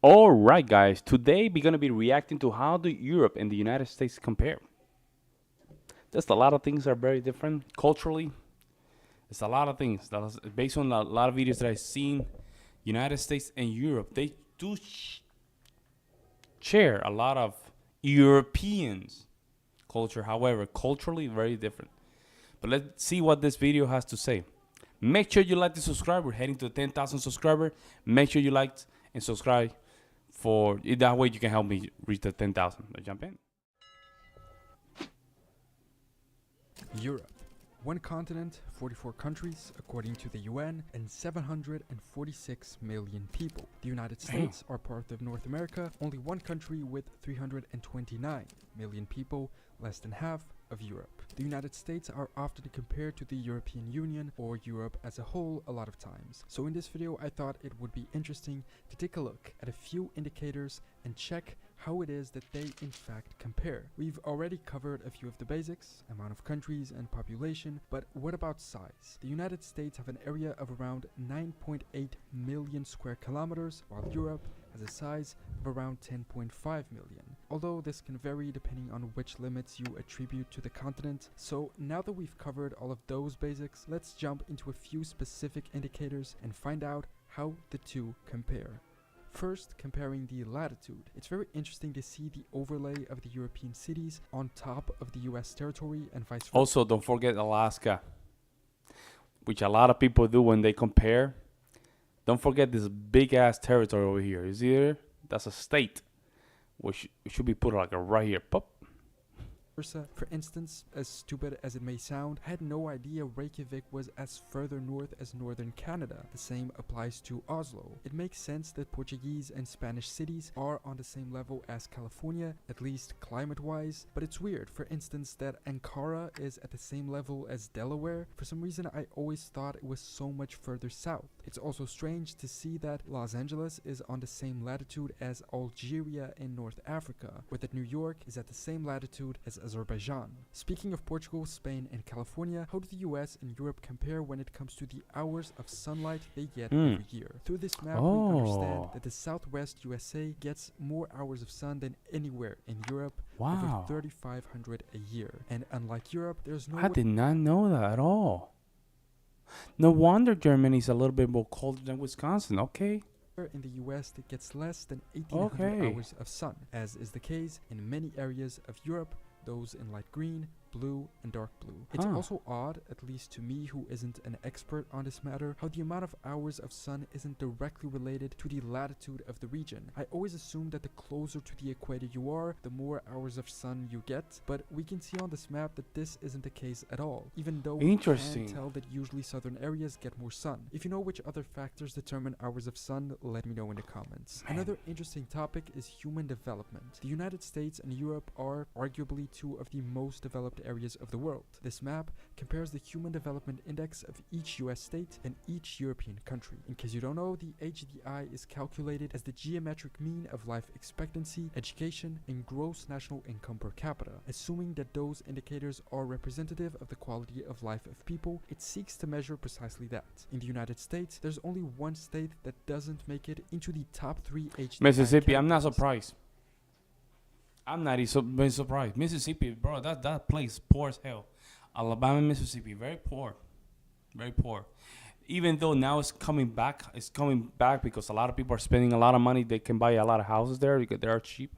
All right, guys. Today we're gonna be reacting to how do Europe and the United States compare. Just a lot of things are very different culturally. It's a lot of things that is based on a lot of videos that I've seen. United States and Europe, they do share a lot of Europeans culture. However, culturally very different. But let's see what this video has to say. Make sure you like and subscribe. We're heading to 10,000 subscribers. Make sure you like and subscribe for that way you can help me reach the 10,000. Let's jump in. Europe. One continent, 44 countries, according to the UN, and 746 million people. The United States are part of North America, only one country with 329 million people, less than half of Europe. The United States are often compared to the European Union or Europe as a whole a lot of times. So in this video I thought it would be interesting to take a look at a few indicators and check how it is that they in fact compare. We've already covered a few of the basics, amount of countries and population, but what about size? The United States have an area of around 9.8 million square kilometers, while Europe has a size of around 10.5 million. Although this can vary depending on which limits you attribute to the continent. So now that we've covered all of those basics, let's jump into a few specific indicators and find out how the two compare. First, comparing the latitude. It's very interesting to see the overlay of the European cities on top of the US territory and vice versa. Also, don't forget Alaska, which a lot of people do when they compare. Don't forget this big ass territory over here. Is here? That's a state. Which should be put like a right here. Pop. For instance, as stupid as it may sound, I had no idea Reykjavik was as further north as northern Canada. The same applies to Oslo. It makes sense that Portuguese and Spanish cities are on the same level as California, at least climate-wise, but it's weird, for instance, that Ankara is at the same level as Delaware. For some reason, I always thought it was so much further south. It's also strange to see that Los Angeles is on the same latitude as Algeria in North Africa, or that New York is at the same latitude as Azerbaijan. Speaking of Portugal, Spain, and California, how do the US and Europe compare when it comes to the hours of sunlight they get every year? Through this map, we understand that the southwest USA gets more hours of sun than anywhere in Europe, over 3,500 a year. And unlike Europe, there's no... I did not know that at all. No wonder Germany's a little bit more colder than Wisconsin. Okay. In the US that gets less than 1,800 hours of sun, as is the case in many areas of Europe, those in light green, blue, and dark blue. It's also odd, at least to me who isn't an expert on this matter, how the amount of hours of sun isn't directly related to the latitude of the region. I always assume that the closer to the equator you are, the more hours of sun you get, but we can see on this map that this isn't the case at all, even though we can tell that usually southern areas get more sun. If you know which other factors determine hours of sun, let me know in the comments. Another interesting topic is human development. The United States and Europe are arguably two of the most developed areas of the world. This map compares the Human Development Index of each US state and each European country. In case you don't know, the HDI is calculated as the geometric mean of life expectancy, education, and gross national income per capita. Assuming that those indicators are representative of the quality of life of people, it seeks to measure precisely that. In the United States, there's only one state that doesn't make it into the top 3 HDI Mississippi. I'm not surprised. I'm not even surprised. Mississippi, bro, that place poor as hell. Alabama, Mississippi, very poor. Very poor. Even though now it's coming back because a lot of people are spending a lot of money. They can buy a lot of houses there because they are cheap.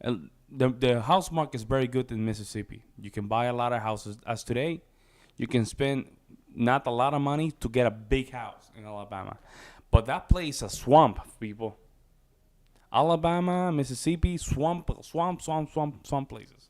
And the house market is very good in Mississippi. You can buy a lot of houses. As today, you can spend not a lot of money to get a big house in Alabama. But that place is a swamp, people. Alabama, Mississippi, swamp places.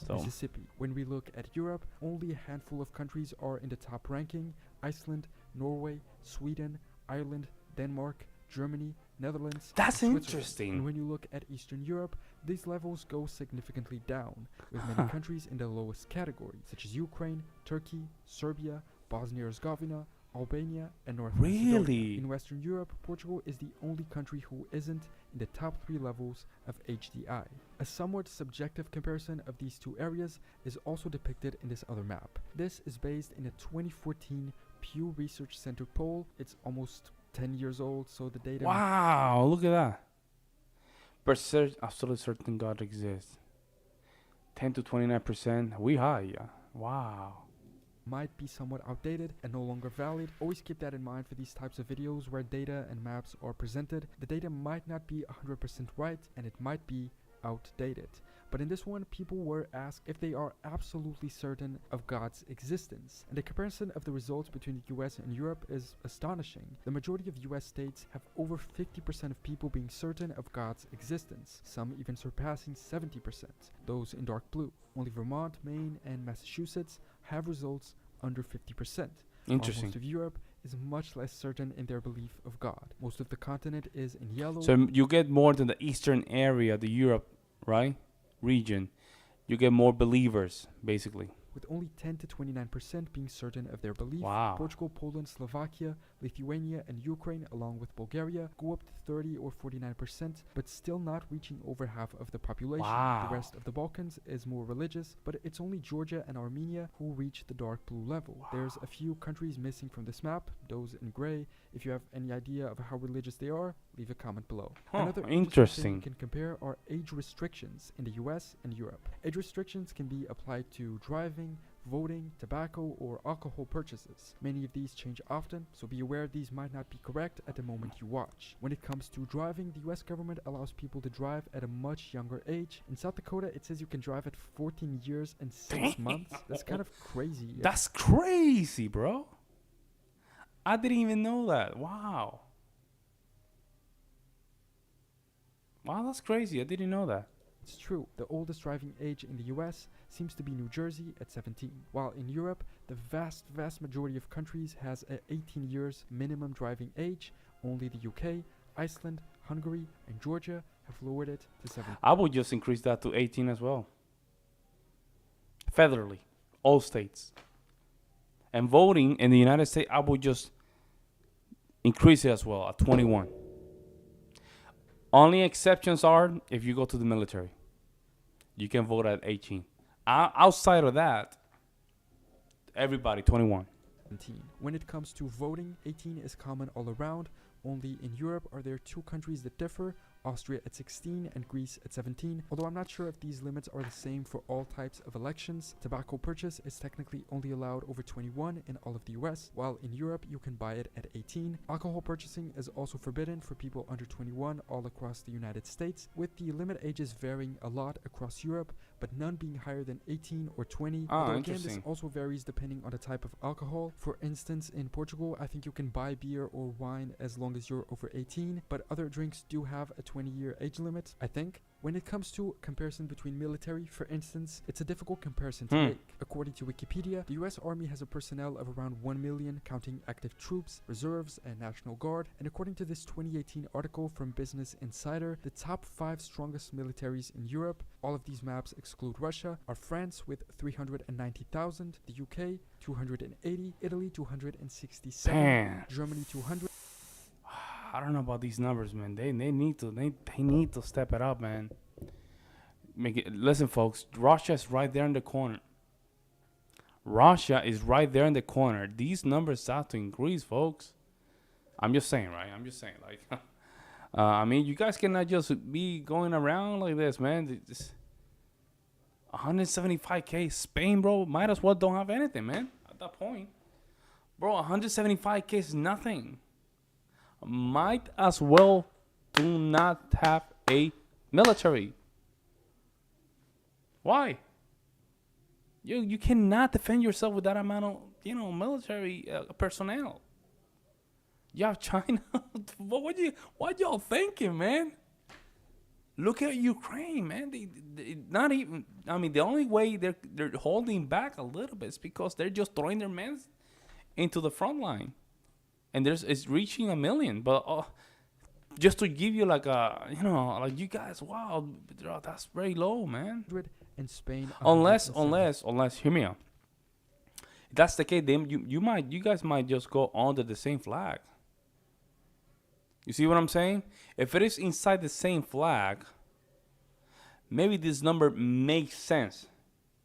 So. Mississippi. When we look at Europe, only a handful of countries are in the top ranking: Iceland, Norway, Sweden, Ireland, Denmark, Germany, Netherlands. That's interesting. And when you look at Eastern Europe, these levels go significantly down, with many countries in the lowest category, such as Ukraine, Turkey, Serbia, Bosnia-Herzegovina, Albania, and North Macedonia. In Western Europe, Portugal is the only country who isn't in the top 3 levels of HDI. A somewhat subjective comparison of these two areas is also depicted in this other map. This is based in a 2014 Pew Research Center poll. It's almost 10 years old, so the data... Wow, look at that. absolutely certain God exists. 10 to 29%. We high, yeah. Wow. Might be somewhat outdated and no longer valid. Always keep that in mind for these types of videos where data and maps are presented. The data might not be 100% right and it might be outdated. But in this one, people were asked if they are absolutely certain of God's existence. And the comparison of the results between the US and Europe is astonishing. The majority of US states have over 50% of people being certain of God's existence, some even surpassing 70%, those in dark blue. Only Vermont, Maine, and Massachusetts have results under 50%. Interesting. While most of Europe is much less certain in their belief of God. Most of the continent is in yellow. So you get more than the eastern area, the Europe, right? Region. You get more believers, basically. With only 10 to 29% being certain of their belief. Wow. Portugal, Poland, Slovakia, Lithuania, and Ukraine, along with Bulgaria, go up to 30 or 49%, but still not reaching over half of the population. Wow. The rest of the Balkans is more religious, but it's only Georgia and Armenia who reach the dark blue level. Wow. There's a few countries missing from this map, those in gray. If you have any idea of how religious they are, leave a comment below. Another interesting thing we can compare are age restrictions in the US and Europe. Age restrictions can be applied to driving, voting, tobacco, or alcohol purchases. Many of these change often, so be aware these might not be correct at the moment you watch. When it comes to driving, the US government allows people to drive at a much younger age. In South Dakota, it says you can drive at 14 years and 6 months. That's kind of crazy. That's crazy, bro. I didn't even know that. Wow. Wow, that's crazy. I didn't know that. It's true. The oldest driving age in the US seems to be New Jersey at 17, while in Europe, the vast majority of countries has a 18 years minimum driving age. Only the UK, Iceland, Hungary, and Georgia have lowered it to 17. I would just increase that to 18 as well. Federally, all states. And voting in the United States, I would just increase it as well at 21. Only exceptions are if you go to the military. You can vote at 18. Outside of that, everybody 21. When it comes to voting, 18 is common all around. Only in Europe are there two countries that differ, Austria at 16 and Greece at 17. Although I'm not sure if these limits are the same for all types of elections. Tobacco purchase is technically only allowed over 21 in all of the US, while in Europe you can buy it at 18. Alcohol purchasing is also forbidden for people under 21 all across the United States, with the limit ages varying a lot across Europe, but none being higher than 18 or 20. Although again, this also varies depending on the type of alcohol. For instance, in Portugal, I think you can buy beer or wine as long as you're over 18, but other drinks do have a 20-year age limit, I think. When it comes to comparison between military, for instance, it's a difficult comparison to make. According to Wikipedia, the US Army has a personnel of around 1 million, counting active troops, reserves, and National Guard. And according to this 2018 article from Business Insider, the top 5 strongest militaries in Europe, all of these maps exclude Russia, are France with 390,000, the UK 280, Italy 267, Germany 200. I don't know about these numbers, man. They need to step it up, man. Listen, folks. Russia is right there in the corner. Russia is right there in the corner. These numbers have to increase, folks. I'm just saying, right? I'm just saying, like, I mean, you guys cannot just be going around like this, man. 175K Spain, bro. Might as well don't have anything, man. At that point, bro, 175K is nothing. Might as well do not have a military. Why? You cannot defend yourself with that amount of military personnel. You have China. What y'all thinking, man? Look at Ukraine, man. They not even. I mean, the only way they're holding back a little bit is because they're just throwing their men into the front line. And it's reaching 1 million, but just to give you like like you guys, wow, that's very low, man. In Spain, unless, hear me out. If that's the case, then you guys might just go under the same flag. You see what I'm saying? If it is inside the same flag, maybe this number makes sense.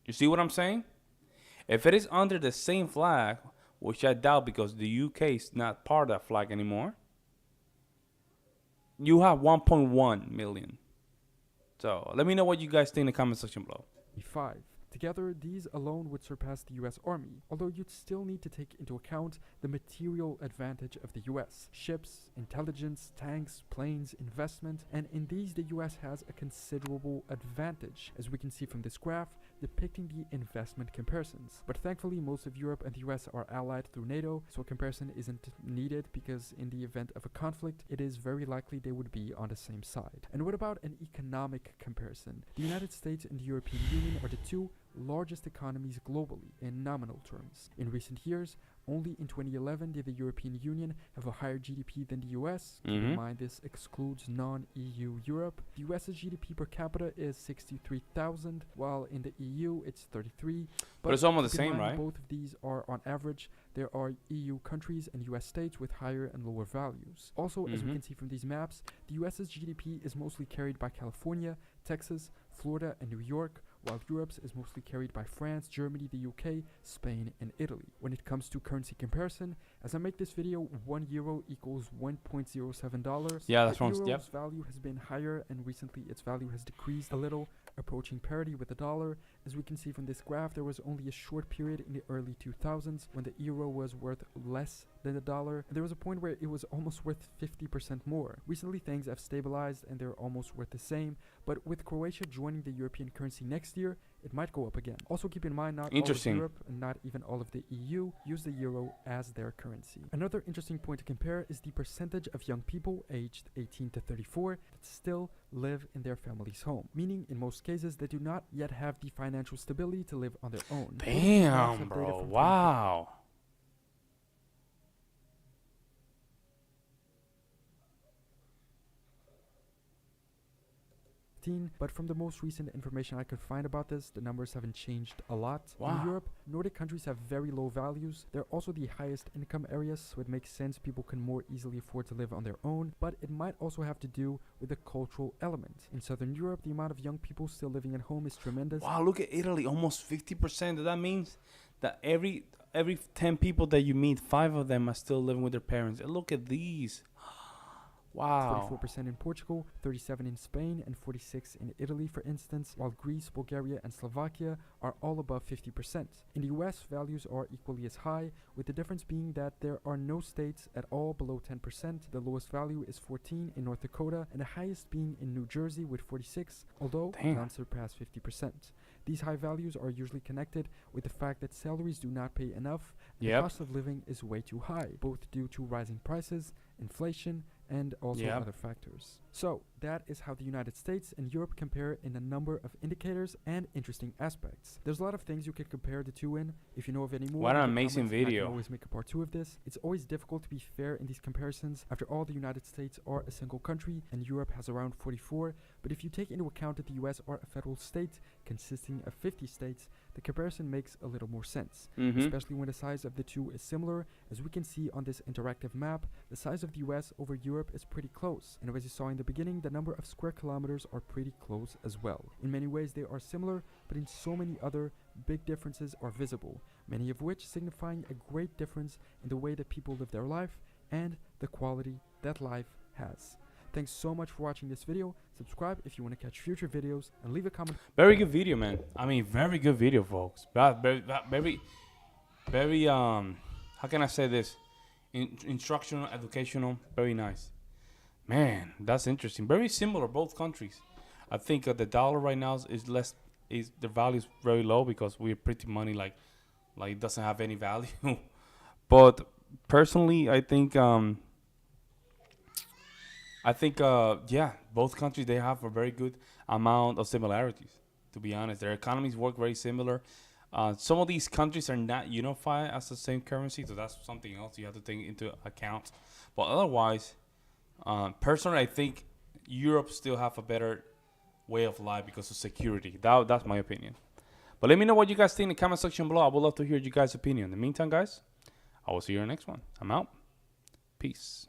You see what I'm saying? If it is under the same flag, which I doubt because the UK is not part of that flag anymore, you have 1.1 million. So let me know what you guys think in the comment section below. 5. Together, these alone would surpass the US Army, although you'd still need to take into account the material advantage of the US. Ships, intelligence, tanks, planes, investment, and in these the US has a considerable advantage, as we can see from this graph depicting the investment comparisons. But thankfully, most of Europe and the US are allied through NATO, so a comparison isn't needed because in the event of a conflict, it is very likely they would be on the same side. And what about an economic comparison? The United States and the European Union are the two largest economies globally in nominal terms. In recent years, only in 2011 did the European Union have a higher GDP than the US. Keep in mind this excludes non-EU Europe. The US's GDP per capita is 63,000, while in the EU it's 33. But it's almost the same, right? Both of these are on average. There are EU countries and US states with higher and lower values. Also, as we can see from these maps, the US's GDP is mostly carried by California, Texas, Florida, and New York, while Europe's is mostly carried by France, Germany, the UK, Spain, and Italy. When it comes to currency comparison, as I make this video, €1 equals $1.07. Yeah, that's wrong. The euro's Yep. value has been higher, and recently its value has decreased a little, approaching parity with the dollar. As we can see from this graph, there was only a short period in the early 2000s when the euro was worth less than the dollar, and there was a point where it was almost worth 50% more. Recently, things have stabilized and they're almost worth the same, but with Croatia joining the European currency next year, it might go up again. Also keep in mind, not all of Europe and not even all of the EU use the euro as their currency. Another interesting point to compare is the percentage of young people aged 18 to 34 that still live in their family's home, meaning in most cases they do not yet have the financial stability to live on their own. Damn, bro. Wow. But from the most recent information I could find about this, the numbers haven't changed a lot. Wow. In Europe, Nordic countries have very low values. They're also the highest income areas, so it makes sense people can more easily afford to live on their own, but it might also have to do with the cultural element. In Southern Europe, the amount of young people still living at home is tremendous. Wow, look at Italy, almost 50%. That means that every 10 people that you meet, 5 of them are still living with their parents. And look at these. Wow. 44% in Portugal, 37% in Spain, and 46% in Italy, for instance, while Greece, Bulgaria, and Slovakia are all above 50%. In the US, values are equally as high, with the difference being that there are no states at all below 10%. The lowest value is 14% in North Dakota, and the highest being in New Jersey with 46%, although none surpass 50%. These high values are usually connected with the fact that salaries do not pay enough, and the cost of living is way too high, both due to rising prices, inflation, and also other factors. So that is how the United States and Europe compare in a number of indicators and interesting aspects. There's a lot of things you can compare the two in. If you know of any more, what an amazing video. I can always make a part 2 of this. It's always difficult to be fair in these comparisons. After all, the United States are a single country and Europe has around 44. But if you take into account that the US are a federal state consisting of 50 states, the comparison makes a little more sense, especially when the size of the two is similar. As we can see on this interactive map, the size of the US over Europe is pretty close, and as you saw in the beginning, the number of square kilometers are pretty close as well. In many ways they are similar, but in so many other big differences are visible, many of which signifying a great difference in the way that people live their life and the quality that life has. Thanks so much for watching this video. Subscribe if you want to catch future videos, and leave a comment. Very good video, man. I mean, very good video, folks. Very, how can I say this? Instructional, educational, very nice. Man, that's interesting. Very similar, both countries. I think the dollar right now is the value is very low because we're pretty money like it doesn't have any value. But personally, I think yeah, both countries, they have a very good amount of similarities. To be honest, their economies work very similar. Some of these countries are not unified as the same currency, so that's something else you have to take into account. But otherwise, personally, I think Europe still have a better way of life because of security. That's my opinion. But let me know what you guys think in the comment section below. I would love to hear you guys' opinion. In the meantime, guys, I will see you in the next one. I'm out. Peace.